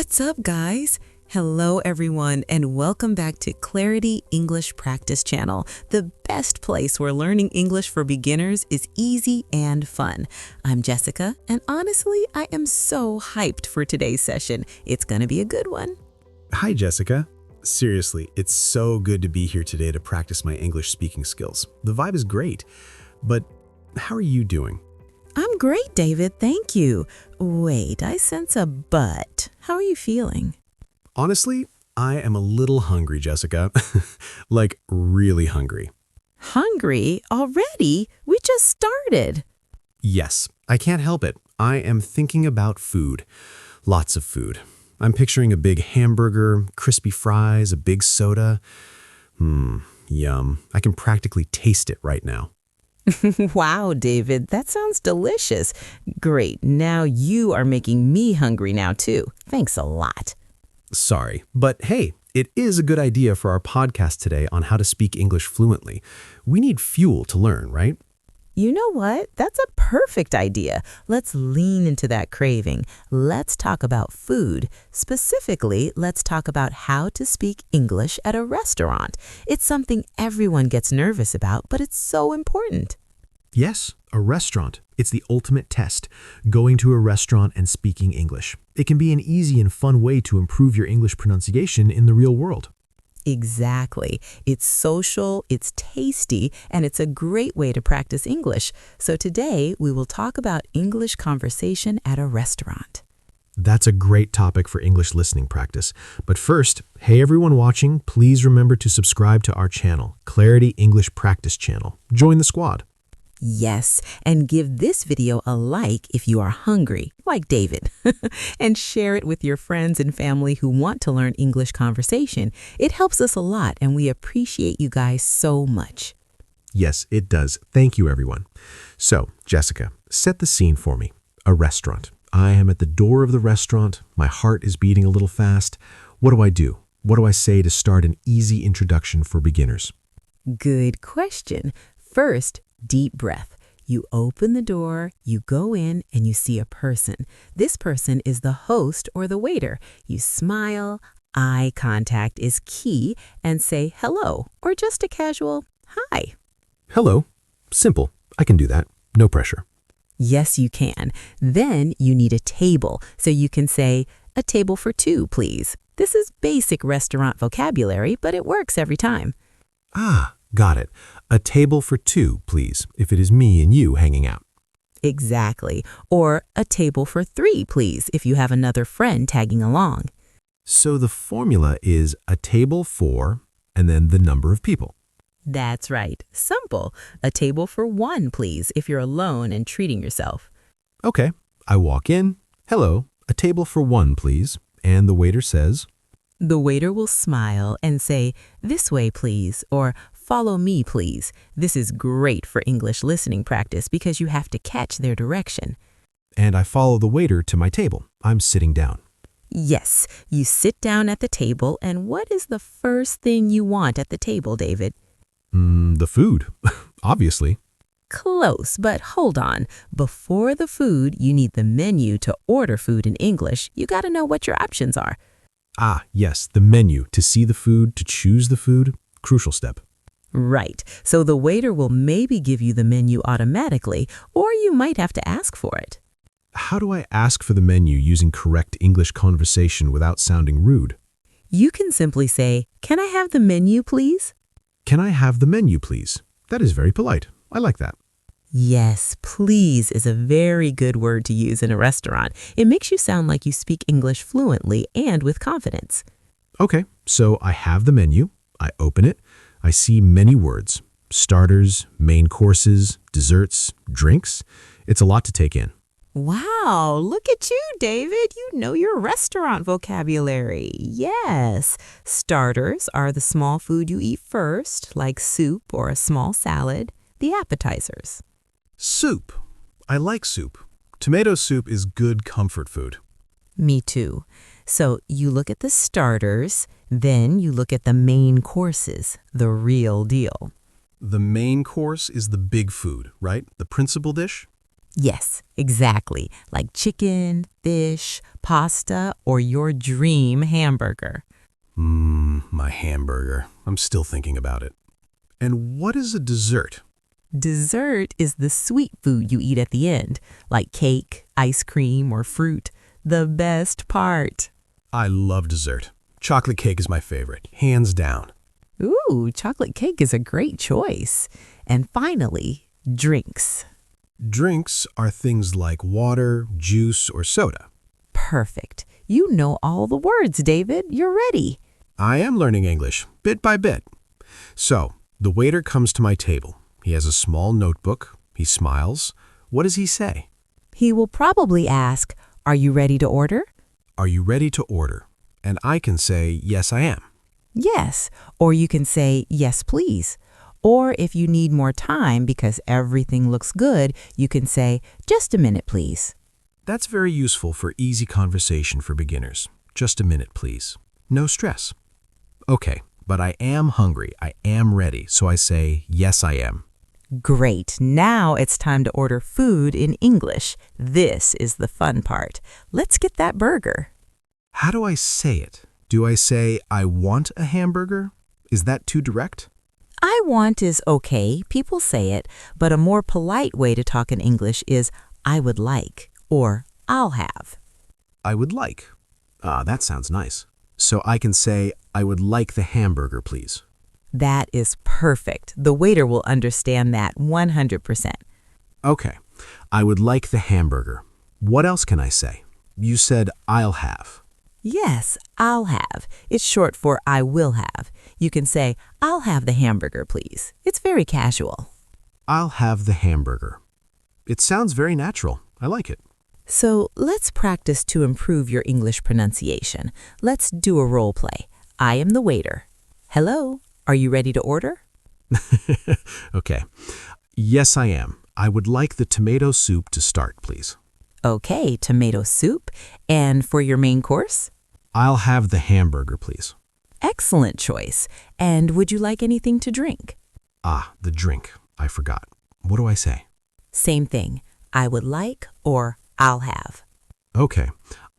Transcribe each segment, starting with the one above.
What's up, guys? Hello, everyone, and welcome back to Clarity English Practice Channel, the best place where learning English for beginners is easy and fun. I'm Jessica, and honestly, I am so hyped for today's session. It's going to be a good one. Hi, Jessica. Seriously, it's so good to be here today to practice my English speaking skills. The vibe is great, but how are you doing? I'm great, David. Thank you. Wait, I sense a but. How are you feeling? Honestly, I am a little hungry, Jessica. Like, really hungry. Hungry? Already? We just started. Yes, I can't help it. I am thinking about food. Lots of food. I'm picturing a big hamburger, crispy fries, a big soda. Yum. I can practically taste it right now. Wow, David, that sounds delicious. Great, now you are making me hungry now too. Thanks a lot. Sorry, but hey, it is a good idea for our podcast today on how to speak English fluently. We need fuel to learn, right? You know what? That's a perfect idea. Let's lean into that craving. Let's talk about food. Specifically, let's talk about how to speak English at a restaurant. It's something everyone gets nervous about, but it's so important. Yes, a restaurant. It's the ultimate test. Going to a restaurant and speaking English. It can be an easy and fun way to improve your English pronunciation in the real world. Exactly. It's social, it's tasty, and it's a great way to practice English. So today, we will talk about English conversation at a restaurant. That's a great topic for English listening practice. But first, hey everyone watching, please remember to subscribe to our channel, Clarity English Practice Channel. Join the squad. Yes, and give this video a like if you are hungry, like David, and share it with your friends and family who want to learn English conversation. It helps us a lot, and we appreciate you guys so much. Yes, it does. Thank you, everyone. So, Jessica, set the scene for me. A restaurant. I am at the door of the restaurant. My heart is beating a little fast. What do I do? What do I say to start an easy introduction for beginners? Good question. First, deep breath. You open the door, you go in, and you see a person. This person is the host or the waiter. You smile, eye contact is key, and say hello or just a casual hi. Hello. Simple. I can do that. No pressure. Yes, you can. Then you need a table, so you can say, a table for two, please. This is basic restaurant vocabulary, but it works every time. Ah, got it. A table for two, please, if it is me and you hanging out. Exactly. Or a table for three, please, if you have another friend tagging along. So the formula is a table for, and then the number of people. That's right. Simple. A table for one, please, if you're alone and treating yourself. Okay, I walk in. Hello, a table for one, please. And the waiter says, The waiter will smile and say, this way, please, or follow me, please. This is great for English listening practice because you have to catch their direction. and I follow the waiter to my table. I'm sitting down. Yes, you sit down at the table, and what is the first thing you want at the table, David? The food, obviously. Close, but hold on. Before the food, you need the menu to order food in English. You got to know what your options are. Ah, yes, the menu, to see the food, to choose the food, crucial step. Right. So the waiter will maybe give you the menu automatically, or you might have to ask for it. How do I ask for the menu using correct English conversation without sounding rude? You can simply say, "Can I have the menu, please?" Can I have the menu, please? That is very polite. I like that. Yes, please is a very good word to use in a restaurant. It makes you sound like you speak English fluently and with confidence. Okay, so I have the menu. I open it. I see many words. Starters, main courses, desserts, drinks. It's a lot to take in. Wow, look at you, David. You know your restaurant vocabulary. Yes. Starters are the small food you eat first, like soup or a small salad. The appetizers. Soup. I like soup. Tomato soup is good comfort food. Me too. So you look at the starters, then you look at the main courses, the real deal. The main course is the big food, right? The principal dish? Yes, exactly. Like chicken, fish, pasta, or your dream hamburger. My hamburger. I'm still thinking about it. And what is a dessert? Dessert is the sweet food you eat at the end, like cake, ice cream, or fruit. The best part. I love dessert. Chocolate cake is my favorite, hands down. Ooh, chocolate cake is a great choice. And finally, drinks. Drinks are things like water, juice, or soda. Perfect. You know all the words, David. You're ready. I am learning English, bit by bit. So, the waiter comes to my table. He has a small notebook. He smiles. What does he say? He will probably ask, "Are you ready to order?" Are you ready to order? And I can say, yes, I am. Yes. Or you can say, "Yes, please." Or if you need more time because everything looks good, you can say, "Just a minute, please." That's very useful for easy conversation for beginners. Just a minute, please. No stress. Okay, but I am hungry. I am ready. So I say, yes, I am. Great. Now it's time to order food in English. This is the fun part. Let's get that burger. How do I say it? Do I say, I want a hamburger? Is that too direct? I want is okay, people say it, but a more polite way to talk in English is I would like or I'll have. I would like. That sounds nice. So I can say, I would like the hamburger, please. That is perfect. The waiter will understand that 100%. Okay, I would like the hamburger. What else can I say? You said, I'll have. Yes, I'll have. It's short for I will have. You can say, "I'll have the hamburger, please." It's very casual. I'll have the hamburger. It sounds very natural. I like it. So let's practice to improve your English pronunciation. Let's do a role play. I am the waiter. Hello, are you ready to order? Okay. Yes, I am. I would like the tomato soup to start, please. Okay, tomato soup. And for your main course? I'll have the hamburger, please. Excellent choice. And would you like anything to drink? The drink. I forgot. What do I say? Same thing. I would like or I'll have. Okay.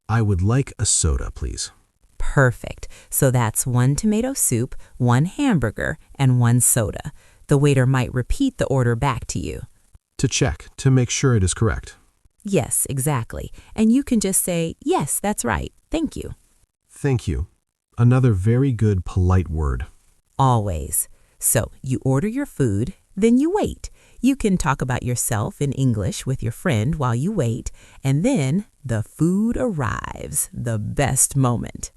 I would like a soda, please. Perfect. So that's 1 tomato soup, 1 hamburger, and 1 soda. The waiter might repeat the order back to you. To check, to make sure it is correct. Yes, exactly. And you can just say, "Yes, that's right. Thank you." Thank you. Another very good polite word. Always. So you order your food, then you wait. You can talk about yourself in English with your friend while you wait, and then the food arrives, the best moment.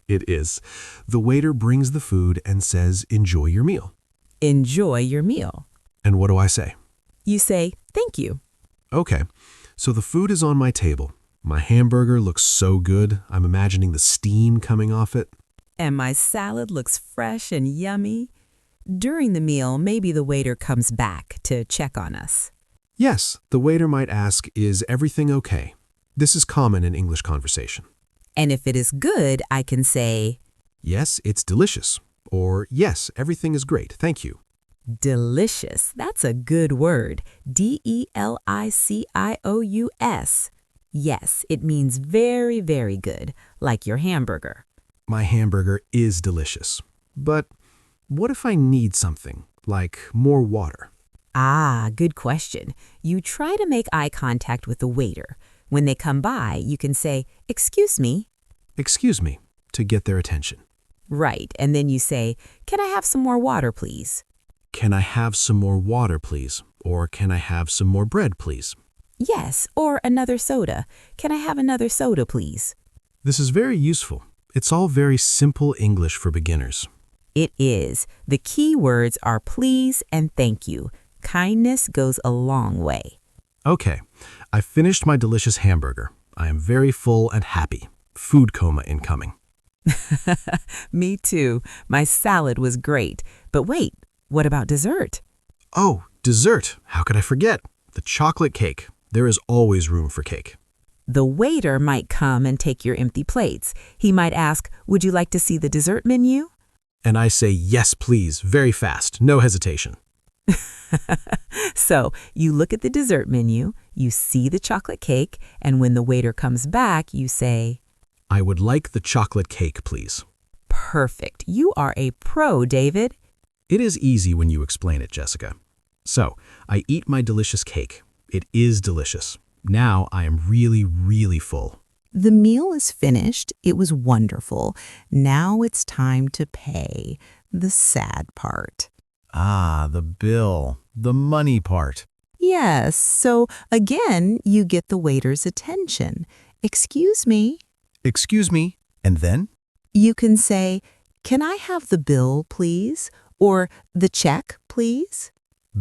It is. The waiter brings the food and says, enjoy your meal. Enjoy your meal. And what do I say? You say, "Thank you." Okay, so the food is on my table. My hamburger looks so good. I'm imagining the steam coming off it. And my salad looks fresh and yummy. During the meal, maybe the waiter comes back to check on us. Yes, the waiter might ask, is everything okay? This is common in English conversation. And if it is good, I can say, Yes, it's delicious. Or, yes, everything is great, thank you. delicious. That's a good word. delicious. Yes, it means very, very good, like your hamburger. My hamburger is delicious. But what if I need something, like more water? Good question. You try to make eye contact with the waiter. When they come by, you can say, "Excuse me." Excuse me, to get their attention. Right, and then you say, "Can I have some more water, please?" Can I have some more water, please? Or can I have some more bread, please? Yes, or another soda. "Can I have another soda, please?" This is very useful. It's all very simple English for beginners. It is. The key words are please and thank you. Kindness goes a long way. Okay, I finished my delicious hamburger. I am very full and happy. Food coma incoming. Me too. My salad was great. But wait, what about dessert? Oh, dessert. How could I forget? The chocolate cake. There is always room for cake. The waiter might come and take your empty plates. He might ask, "Would you like to see the dessert menu?" And I say, yes, please, very fast, no hesitation. So you look at the dessert menu, you see the chocolate cake, and when the waiter comes back, you say, I would like the chocolate cake, please. perfect. You are a pro, David. It is easy when you explain it, Jessica. So, I eat my delicious cake. It is delicious. Now I am really, really full. The meal is finished. It was wonderful. Now it's time to pay. The sad part. Ah, the bill. The money part. Yes, so again, you get the waiter's attention. Excuse me. Excuse me, and then? You can say, can I have the bill, please? Or the check, please?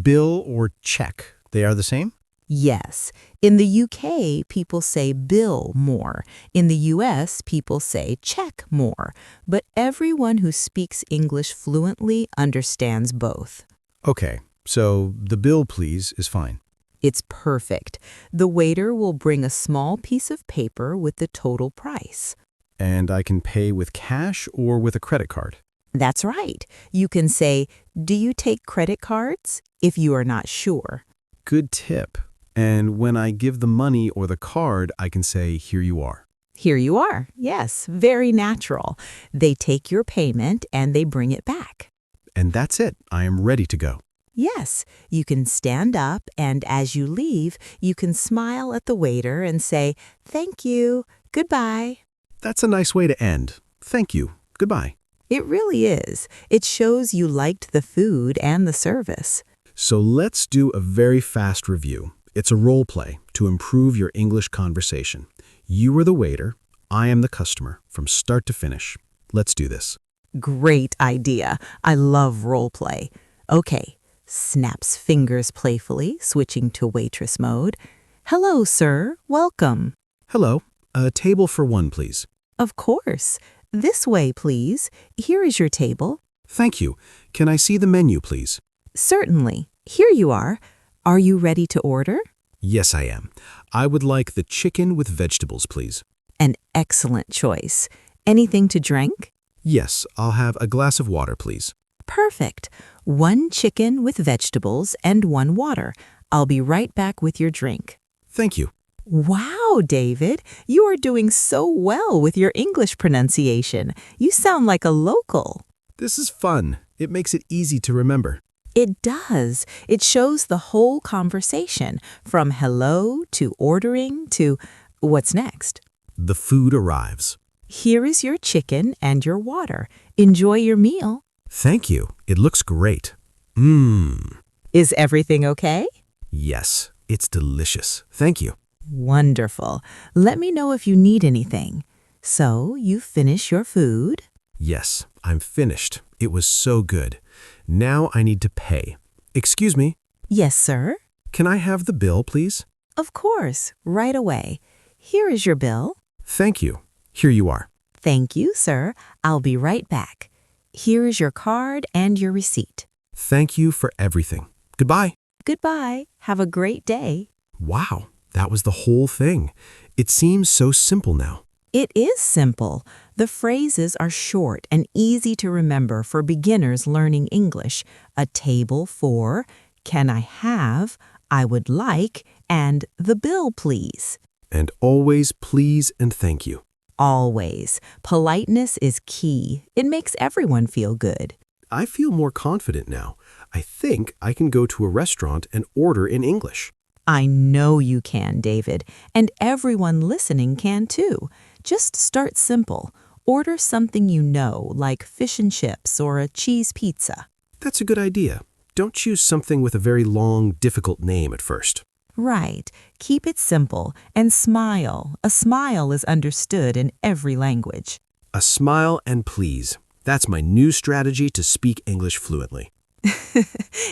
Bill or check, they are the same? Yes. In the UK, people say bill more. In the US, people say check more. But everyone who speaks English fluently understands both. Okay, so the bill, please, is fine. It's perfect. The waiter will bring a small piece of paper with the total price. And I can pay with cash or with a credit card? That's right. You can say, do you take credit cards? If you are not sure. Good tip. And when I give the money or the card, I can say, here you are. Here you are. Yes, very natural. They take your payment and they bring it back. And that's it. I am ready to go. Yes, you can stand up and as you leave, you can smile at the waiter and say, thank you, goodbye. That's a nice way to end. Thank you. Goodbye. It really is. It shows you liked the food and the service. So let's do a very fast review. It's a role play to improve your English conversation. You are the waiter. I am the customer from start to finish. Let's do this. Great idea. I love role play. Okay, snaps fingers playfully, switching to waitress mode. Hello, sir. Welcome. Hello. A table for one, please. Of course. This way, please. Here is your table. Thank you. Can I see the menu, please? Certainly. Here you are. Are you ready to order? Yes, I am. I would like the chicken with vegetables, please. An excellent choice. Anything to drink? Yes, I'll have a glass of water, please. Perfect. 1 chicken with vegetables and 1 water. I'll be right back with your drink. Thank you. Wow, David, you are doing so well with your English pronunciation. You sound like a local. This is fun. It makes it easy to remember. It does. It shows the whole conversation, from hello to ordering to what's next. The food arrives. Here is your chicken and your water. Enjoy your meal. Thank you. It looks great. Mmm. Is everything okay? Yes, it's delicious. Thank you. Wonderful. Let me know if you need anything. So, you finish your food? Yes, I'm finished. It was so good. Now I need to pay. Excuse me, Yes, sir. can I have the bill, please? Of course, right away. Here is your bill. Thank you. Here you are. Thank you, sir. I'll be right back. Here is your card and your receipt. Thank you for everything. Goodbye. Goodbye. Have a great day. Wow, that was the whole thing. It seems so simple now. It is simple. The phrases are short and easy to remember for beginners learning English. A table for, can I have, I would like, and the bill, please. And always please and thank you. Always. Politeness is key. It makes everyone feel good. I feel more confident now. I think I can go to a restaurant and order in English. I know you can, David, and everyone listening can too. Just start simple. Order something you know, like fish and chips or a cheese pizza. That's a good idea. Don't choose something with a very long, difficult name at first. Right. Keep it simple and smile. A smile is understood in every language. A smile and please. That's my new strategy to speak English fluently.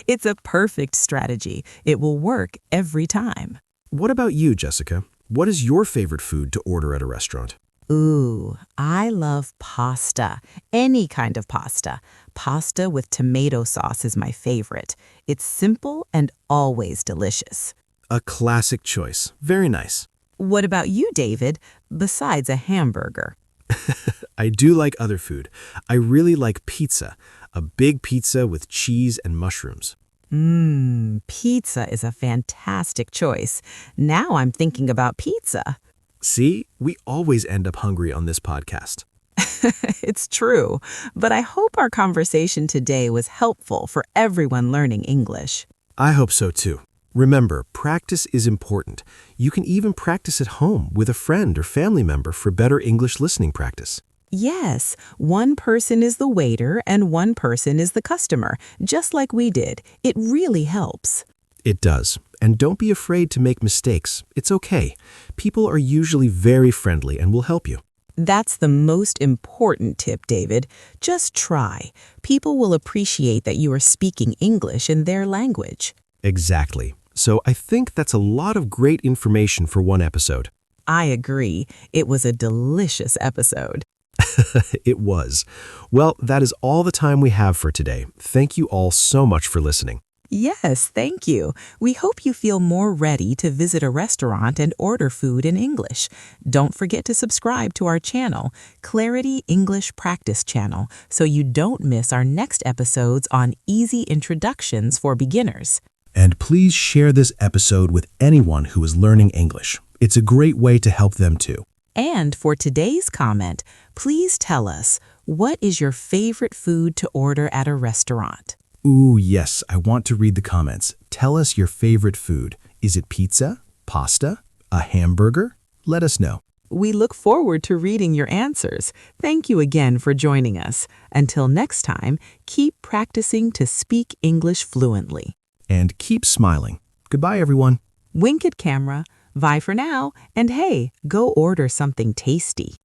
It's a perfect strategy. It will work every time. What about you, Jessica? What is your favorite food to order at a restaurant? Ooh, I love pasta. Any kind of pasta. Pasta with tomato sauce is my favorite. It's simple and always delicious. A classic choice. Very nice. What about you, David, besides a hamburger? I do like other food. I really like pizza. A big pizza with cheese and mushrooms. Pizza is a fantastic choice. Now I'm thinking about pizza. See, we always end up hungry on this podcast. It's true, but I hope our conversation today was helpful for everyone learning English. I hope so too. Remember, practice is important. You can even practice at home with a friend or family member for better English listening practice. Yes, one person is the waiter and one person is the customer, just like we did. It really helps. It does. And don't be afraid to make mistakes. It's okay. People are usually very friendly and will help you. That's the most important tip, David. Just try. People will appreciate that you are speaking English in their language. Exactly. So I think that's a lot of great information for one episode. I agree. It was a delicious episode. It was. Well, that is all the time we have for today. Thank you all so much for listening. Yes, thank you. We hope you feel more ready to visit a restaurant and order food in English. Don't forget to subscribe to our channel, Clarity English Practice Channel, so you don't miss our next episodes on easy introductions for beginners. And please share this episode with anyone who is learning English. It's a great way to help them too. And for today's comment, please tell us, what is your favorite food to order at a restaurant? Ooh, yes, I want to read the comments. Tell us your favorite food. Is it pizza, pasta, a hamburger? Let us know. We look forward to reading your answers. Thank you again for joining us. Until next time, keep practicing to speak English fluently. And keep smiling. Goodbye, everyone. Wink at camera. Bye for now. And hey, go order something tasty.